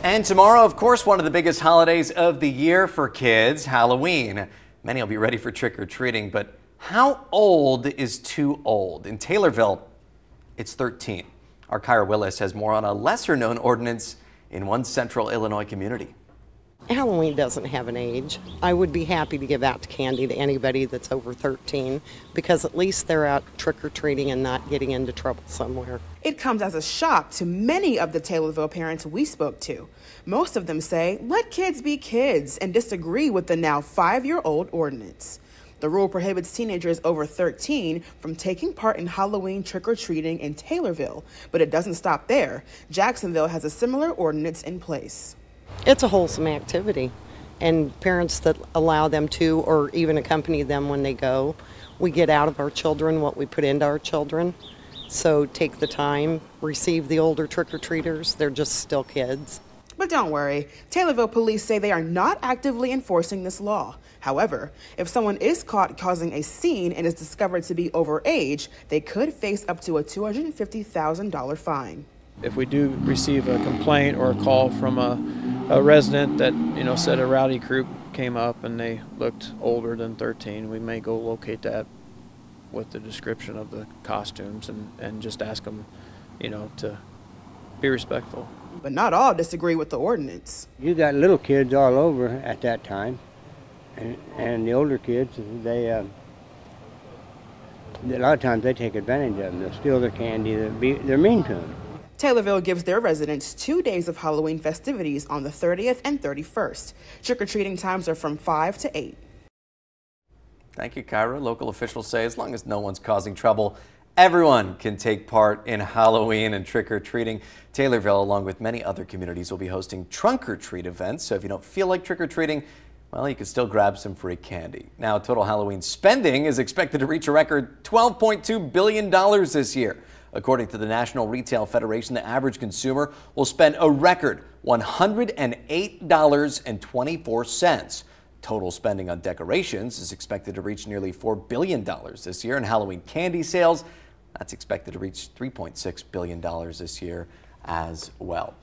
And tomorrow, of course, one of the biggest holidays of the year for kids, Halloween. Many will be ready for trick-or-treating, but how old is too old? In Taylorville, it's 13. Our Kyra Willis has more on a lesser-known ordinance in one central Illinois community. Halloween doesn't have an age. I would be happy to give out candy to anybody that's over 13 because at least they're out trick-or-treating and not getting into trouble somewhere. It comes as a shock to many of the Taylorville parents we spoke to. Most of them say, let kids be kids, and disagree with the now 5-year-old ordinance. The rule prohibits teenagers over 13 from taking part in Halloween trick-or-treating in Taylorville, but it doesn't stop there. Jacksonville has a similar ordinance in place. It's a wholesome activity, and parents that allow them to or even accompany them when they go, we get out of our children what we put into our children. So take the time, receive the older trick-or-treaters, they're just still kids. But don't worry, Taylorville police say they are not actively enforcing this law. However, if someone is caught causing a scene and is discovered to be overage, they could face up to a $250,000 fine. If we do receive a complaint or a call from a resident that, said a rowdy group came up and they looked older than 13, we may go locate that with the description of the costumes and just ask them, to be respectful. But not all disagree with the ordinance. You got little kids all over at that time, and the older kids, a lot of times they take advantage of them. They'll steal their candy, they're mean to them. Taylorville gives their residents 2 days of Halloween festivities on the 30th and 31st. Trick-or-treating times are from 5 to 8. Thank you, Kyra. Local officials say as long as no one's causing trouble, everyone can take part in Halloween and trick-or-treating. Taylorville, along with many other communities, will be hosting trunk-or-treat events. So if you don't feel like trick-or-treating, well, you can still grab some free candy. Now, total Halloween spending is expected to reach a record $12.2 billion this year. According to the National Retail Federation, the average consumer will spend a record $108.24. Total spending on decorations is expected to reach nearly $4 billion this year, and Halloween candy sales, that's expected to reach $3.6 billion this year as well.